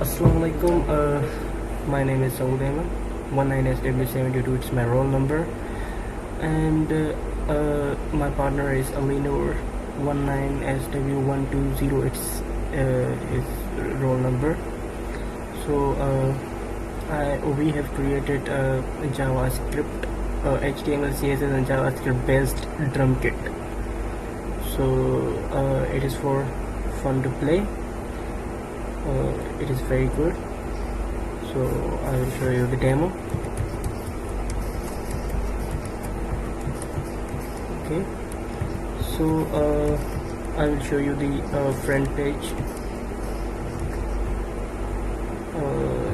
Assalamualaikum. My name is Saud Ahmed. 19SW72. It's my roll number, and my partner is Aminur. 19SW120. It's his roll number. So we have created a JavaScript, HTML, CSS, and JavaScript based drum kit. So it is for fun to play. It is very good. So I will show you the demo. Okay, so I will show you the front page.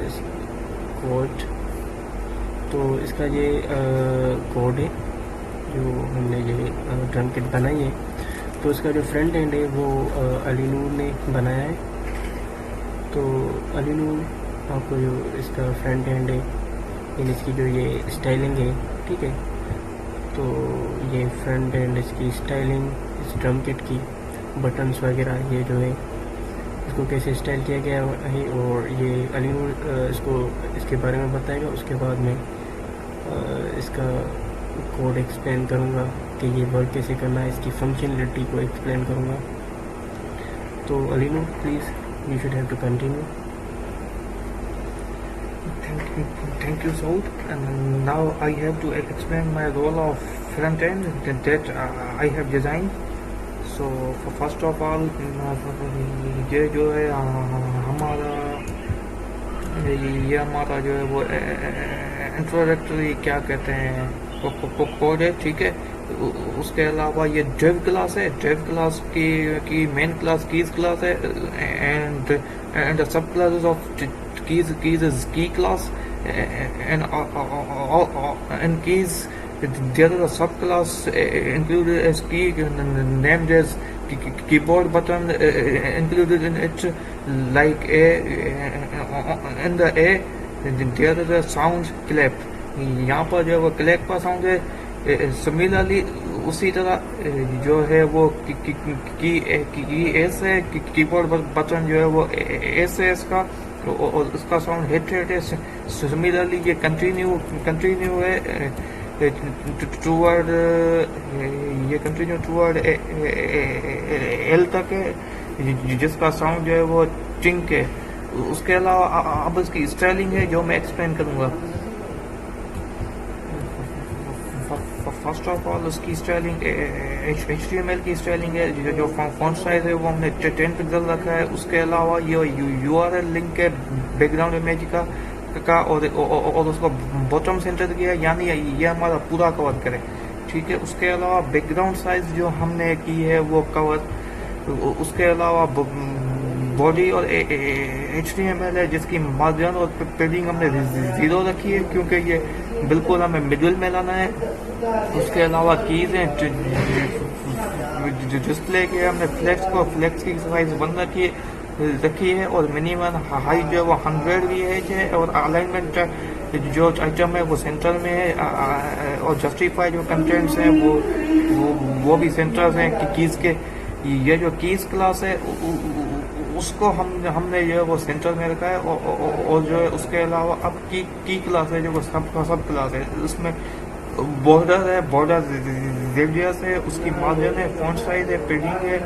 इस code, तो इसका ये code है जो हमने ये drum kit बनाई है। तो इसका जो फ्रंट एंड है वो अलीनूर ने बनाया है। तो अलीनूर आपको जो इसका फ्रंट एंड है, इन इसकी जो ये स्टाइलिंग है, ठीक है, तो ये फ्रंट एंड इसकी स्टाइलिंग, इस ड्रम किट की बटन्स वगैरह, ये जो है इसको कैसे स्टाइल किया गया है, और ये अलीनूर इसको इसके बारे में बताएगा। उसके बाद में इसका कोड एक्सप्लेन करूँगा कि ये वर्क कैसे करना है, इसकी फंक्शनलिटी को एक्सप्लेन करूँगा। तो अलीनूर, please, you should have to continue. Thank you, Saud. And now I have to explain my role of front end that I have designed. So first of all, ये जो है हमारा जो है वो इंट्रोडक्टरी क्या कहते हैं कोड है, ठीक है। उसके अलावा ये ड्राइव क्लास है। ड्राइव क्लास की मेन क्लास कीज क्लास है, एंड सब क्लासेस ऑफ कीज इज की class, and keys there is a subclass included as key named as keyboard button included in it, like in the A there is a sound clap। यहाँ पर जो है वो clap का sound है। Similarly उसी तरह जो है वो की एस है, कीबोर्ड बटन जो है वो एस है इसका, और इसका साउंड हिट है। सिमिलरली ये कंटिन्यू है टूवर्ड, ये कंटिन्यू टूवर्ड एल तक है, जिसका साउंड जो है वो चिंक है। उसके अलावा अब इसकी स्टाइलिंग है जो मैं एक्सप्लेन करूँगा। फर्स्ट ऑफ ऑल उसकी स्टाइलिंग HTML की स्टाइलिंग है। जो फॉन्ट साइज है वो हमने 10 पिक्सल रखा है। उसके अलावा ये URL लिंक है बैकग्राउंड इमेज का और उसको बॉटम सेंटर किया, यानी ये हमारा पूरा कवर करे, ठीक है। उसके अलावा बैकग्राउंड साइज जो हमने की है वो कवर। उसके अलावा बॉडी और HTML है जिसकी मार्जिन और पेडिंग हमने 0 रखी है क्योंकि ये बिल्कुल हमें मिडिल में लाना है। उसके अलावा कीज हैं डिस्प्ले के हमने फ्लेक्स की साइज 1 रखी है, और मिनिमम हाइट जो है वो 100 है, और अलाइनमेंट जो आइटम है वो सेंटर में है, और जस्टिफाई जो कंटेंट्स हैं वो भी सेंटर्स हैं कीज के। ये जो कीज क्लास है उसको हमने जो है वो सेंटर में रखा है, और जो है उसके अलावा अब की क्लास है जो वो सब क्लास है। उसमें बॉर्डर है, बॉर्डर रेडियस है, उसकी मार्जिन है, फॉन्ट साइज है, पेडिंग है,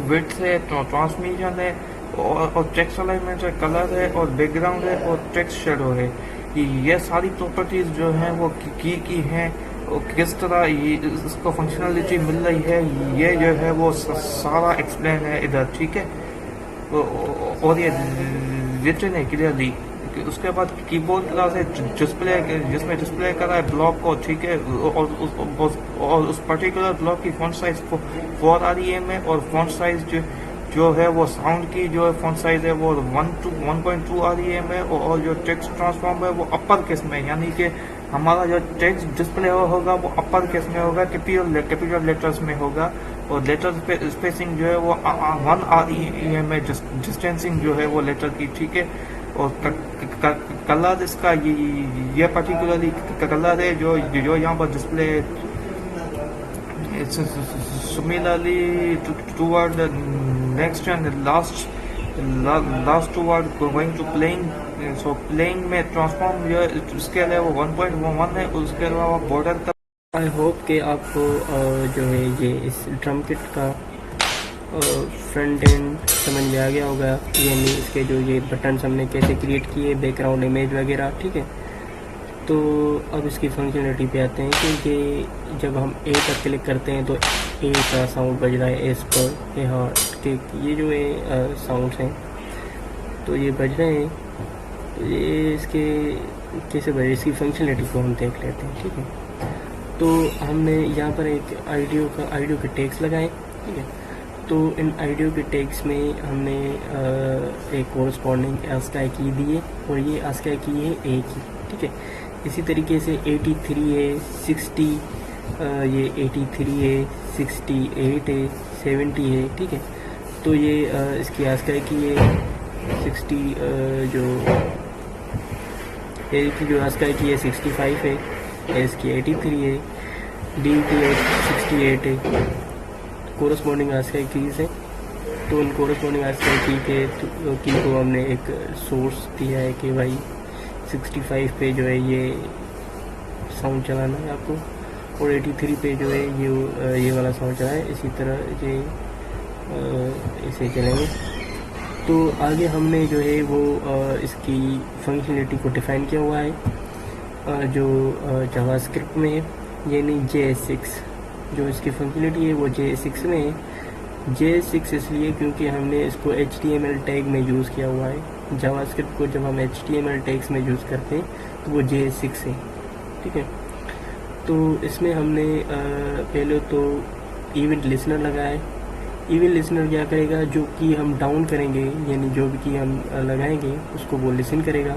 विड्थ है, ट्रांसमिशन है, और टेक्स्ट अलाइनमेंट है, कलर है, और बैकग्राउंड है, और टेक्स्ट शेडो है। ये सारी प्रॉपर्टीज जो हैं वो की हैं, और किस तरह इसको फंक्शनलिटी मिल रही है, ये जो है वो सारा एक्सप्लेन है इधर, ठीक है। और ये रिटन है क्लियरली। उसके बाद कीबोर्ड क्लास है जिसमें डिस्प्ले कर रहा है ब्लॉक को, ठीक है, और उस पर्टिकुलर ब्लॉक की फॉन्ट साइज 4 REM है, और फॉन्ट साइज जो है वो साउंड की जो है फॉन्ट साइज है वो 1.2 REM है, और जो टेक्स्ट ट्रांसफॉर्म है वो अपर केस में, यानी कि हमारा जो टेक्स्ट डिस्प्ले होगा वो अपर केस में होगा, कैपिटल लेटर्स में होगा, और लेटर स्पेसिंग जो है वो 1 REM है, डिस्टेंसिंग जो है वो लेटर की, ठीक है। और कलर इसका ये पर्टिकुलरली कलर है जो यहाँ पर display similarly toward the next and last last word going to playing, so playing में ट्रांसफॉर्म जो इसके अलावा 1.1 है, उसके अलावा बॉर्डर का। आई होप कि आपको जो है ये इस ड्रम किट का फ्रंट एंड समझ में आ गया होगा, यानी इसके जो ये बटन्स हमने कैसे क्रिएट किए, बैकग्राउंड इमेज वगैरह, ठीक है। तो अब इसकी फंक्शनलिटी पे आते हैं कि ये जब हम ए पर क्लिक करते हैं तो ए का साउंड बज रहा है एस पर, यहाँ के ये जो है साउंड्स हैं तो ये बज रहे हैं। तो ये इसके कैसे बजे, इसकी फंक्शनलिटी को हम देख लेते हैं, ठीक है। तो हमने यहाँ पर एक आइडियो के टैग्स लगाए, ठीक है। तो इन आइडियो के टैग्स में हमने एक कोरस्पॉन्डिंग आस्काई की दी है, और ये आस्काई की है ए की, ठीक है। इसी तरीके से 83 है, 60 ये 83 है, 68 है, 70 है, ठीक है। तो ये इसकी आस्काई की है 60 जो ए की जो आस्काई की है 65 है, एस की 83 है, डी की 68 है। कोरस्पॉन्डिंग आस्काई कीज है, तो उन कोरस्पॉन्डिंग आस्काई की को हमने एक सोर्स दिया है कि भाई 65 पे जो है ये साउंड चलाना है आपको, और 83 पे जो है ये वाला साउंड चलाना है। इसी तरह ये इसे चलेंगे। तो आगे हमने जो है वो इसकी फंक्शनलिटी को डिफ़ाइन किया हुआ है जो जावास्क्रिप्ट में है, यानी JS6 जो इसकी फंक्शनलिटी है वो JS6 में है। JS6 इसलिए क्योंकि हमने इसको HTML टैग में यूज़ किया हुआ है। जावास्क्रिप्ट को जब हम HTML टैग्स में यूज़ करते हैं तो वो JS6 है, ठीक है। तो इसमें हमने पहले तो इवेंट लिसनर लगाया है। इवेंट लिसनर क्या करेगा, जो कि हम डाउन करेंगे, यानी जो भी की हम लगाएंगे उसको वो लिसन करेगा,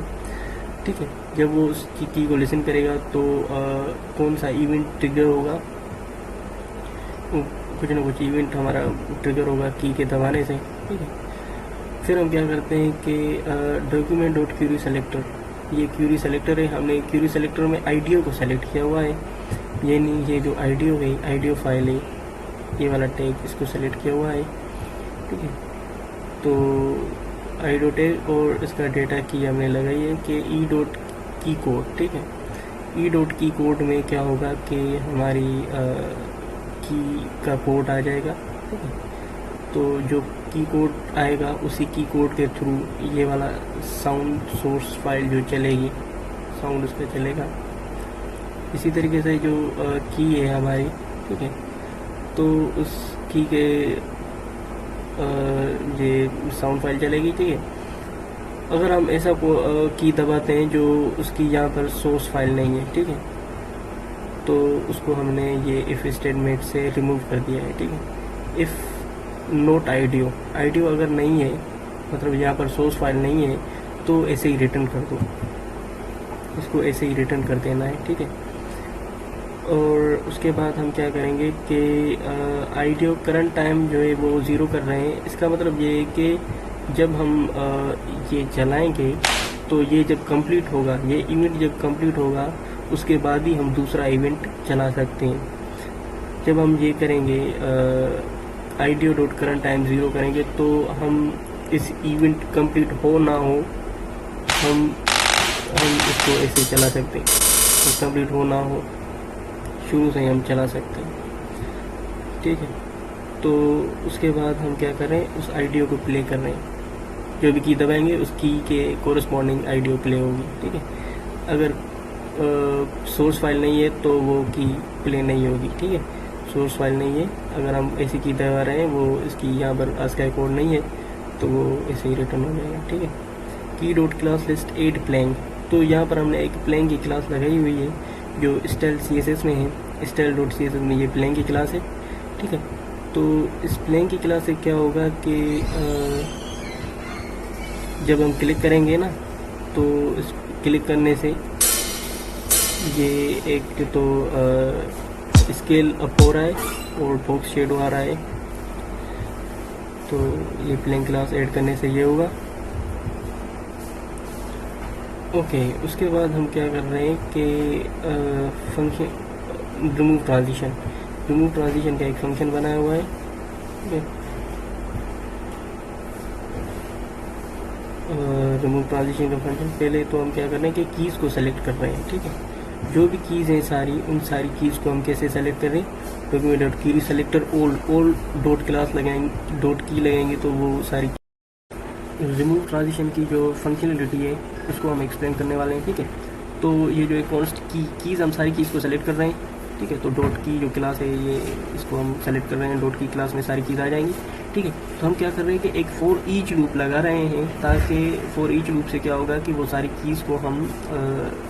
ठीक है। जब वो उसकी की को लिसन करेगा तो कौन सा इवेंट ट्रिगर होगा, कुछ ना कुछ इवेंट हमारा ट्रिगर होगा की के दबाने से, ठीक है। फिर हम क्या करते हैं कि डॉक्यूमेंट डॉट क्यूरी सेलेक्टर, ये क्यूरी सेलेक्टर है, हमने क्यूरी सेलेक्टर में आइडियो को सेलेक्ट किया हुआ है, यानी ये जो आइडियो है, आइडियो फाइल है, ये वाला टैग इसको सेलेक्ट किया हुआ है, ठीक है। तो आइडियो टैग और इसका डेटा की हमने लगाई है कि ई डॉट की कोड, ठीक है। ई डॉट की कोड में क्या होगा कि हमारी की का कोड आ जाएगा, ठीक है। तो जो की कोड आएगा उसी की कोड के थ्रू ये वाला साउंड सोर्स फाइल जो चलेगी, साउंड उसका चलेगा। इसी तरीके से जो की है हमारी, ठीक है, तो उस की के ये साउंड फाइल चलेगी, ठीक है। अगर हम ऐसा की दबाते हैं जो उसकी यहाँ पर सोर्स फाइल नहीं है, ठीक है, तो उसको हमने ये इफ़ स्टेटमेंट से रिमूव कर दिया है, ठीक है। इफ़ नोट आइडियो, आइडियो अगर नहीं है, मतलब यहाँ पर सोर्स फाइल नहीं है, तो ऐसे ही रिटर्न कर दो, इसको ऐसे ही रिटर्न कर देना है, ठीक है। और उसके बाद हम क्या करेंगे कि आइडियो करंट टाइम जो है वो 0 कर रहे हैं। इसका मतलब ये है कि जब हम ये चलाएंगे तो ये जब कंप्लीट होगा, ये इवेंट जब कंप्लीट होगा उसके बाद ही हम दूसरा इवेंट चला सकते हैं। जब हम ये करेंगे आइडियो डॉट करंट टाइम 0 करेंगे तो हम इस इवेंट कंप्लीट हो ना हो हम इसको ऐसे चला सकते हैं, तो कंप्लीट हो ना हो शुरू से हम चला सकते हैं, ठीक है। तो उसके बाद हम क्या कर रहे हैं, उस आइडियो को प्ले कर रहे हैं, जो भी की दबाएंगे उस की के कोरस्पॉन्डिंग आइडियो प्ले होगी, ठीक है। अगर सोर्स फाइल नहीं है तो वो की प्ले नहीं होगी, ठीक है। सोर्स फाइल नहीं है, अगर हम ऐसी की दबा रहे हैं, वो इसकी यहाँ पर आस्काई कोड नहीं है, तो वो ऐसे ही रिटर्न हो जाएगा, ठीक है। की डॉट क्लास लिस्ट 8 प्लेइंग, तो यहाँ पर हमने एक प्लेइंग की क्लास लगाई हुई है जो स्टाइल CSS में है। स्टाइल डॉट CSS में ये प्लेइंग की क्लास है, ठीक है। तो इस प्लेइंग की क्लास से क्या होगा कि जब हम क्लिक करेंगे ना, तो इस क्लिक करने से ये एक तो स्केल अप हो रहा है और बॉक्स शेडो आ रहा है, तो ये प्लेइंग क्लास ऐड करने से ये होगा, ओके। उसके बाद हम क्या कर रहे हैं कि फंक्शन रिमूव ट्रांजिशन का एक फंक्शन बनाया हुआ है, ठीक है। रिमूव ट्रांजिशन का फंक्शन। पहले तो हम क्या कर रहे हैं कि कीज़ को सेलेक्ट कर रहे हैं, ठीक है। जो भी कीज़ हैं सारी, उन सारी कीज़ को हम कैसे सेलेक्ट कर रहे हैं, क्योंकि डॉट की सेलेक्टर ओल्ड डॉट क्लास लगाएंगे, डॉट की लगाएंगे तो वो सारी रिमूव ट्रांजिशन की जो फंक्शनलिटी है उसको हम एक्सप्लेन करने वाले हैं, ठीक है। तो ये जो एक कॉन्स्ट कीज़ हम सारी कीज़ को सेलेक्ट कर रहे हैं, ठीक है। तो डॉट की जो क्लास है ये इसको हम सेलेक्ट कर रहे हैं, डॉट की क्लास में सारी चीज़ आ जाएंगी, ठीक है। तो हम क्या कर रहे हैं कि एक फॉर ईच लूप लगा रहे हैं, ताकि फॉर ईच लूप से क्या होगा कि वो सारी कीज़ को हम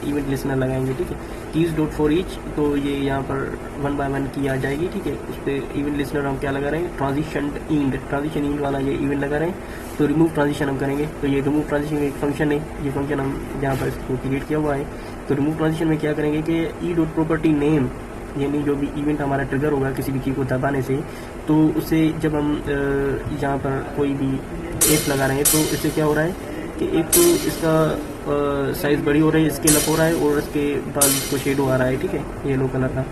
इवेंट लिसनर लगाएंगे, ठीक है। कीज़ डॉट फॉर ईच, तो ये यहाँ पर 1 बाय 1 की आ जाएगी, ठीक है। उस पर इवेंट लिसनर हम क्या लगा रहे हैं, ट्रांजिशन इंड वाला ये इवेंट लगा रहे हैं। तो रिमूव ट्रांजिशन हम करेंगे, तो ये रिमूव ट्रांजिशन एक फंक्शन है, ये फंक्शन हम यहाँ पर इसको क्रिएट किया हुआ है। तो रिमूव ट्रांजिशन में क्या करेंगे कि ई डॉट प्रॉपर्टी नेम, यानी जो भी इवेंट हमारा ट्रिगर होगा किसी भी की को दबाने से, तो उसे जब हम यहाँ पर कोई भी एप लगा रहे हैं तो इससे क्या हो रहा है कि एक तो इसका साइज़ बड़ी हो रही है, स्केल अप हो रहा है, और इसके बाद इसको शेडो आ रहा है, ठीक है, येलो कलर का।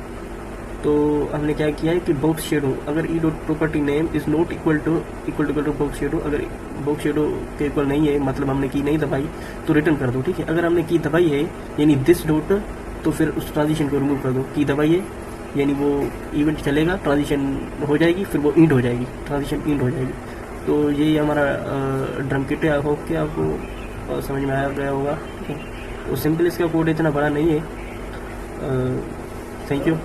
तो हमने क्या किया है कि बॉक्स शेडो, अगर e dot property name is not equal to box shadow, अगर बॉक्स शेडो के इक्वल नहीं है, मतलब हमने की नहीं दबाई, तो रिटर्न कर दो, ठीक है। अगर हमने की दबाई है यानी दिस डॉट, तो फिर उस ट्रांजिशन को रिमूव कर दो। की दबाई है यानी वो इवेंट चलेगा, ट्रांजिशन हो जाएगी, फिर वो इंड हो जाएगी, ट्रांजिशन इंड हो जाएगी। तो यही हमारा ड्रम किट है। आई होप कि आपको समझ में आ गया होगा, ठीक है। तो सिंपल इसका कोड इतना बड़ा नहीं है। Thank you.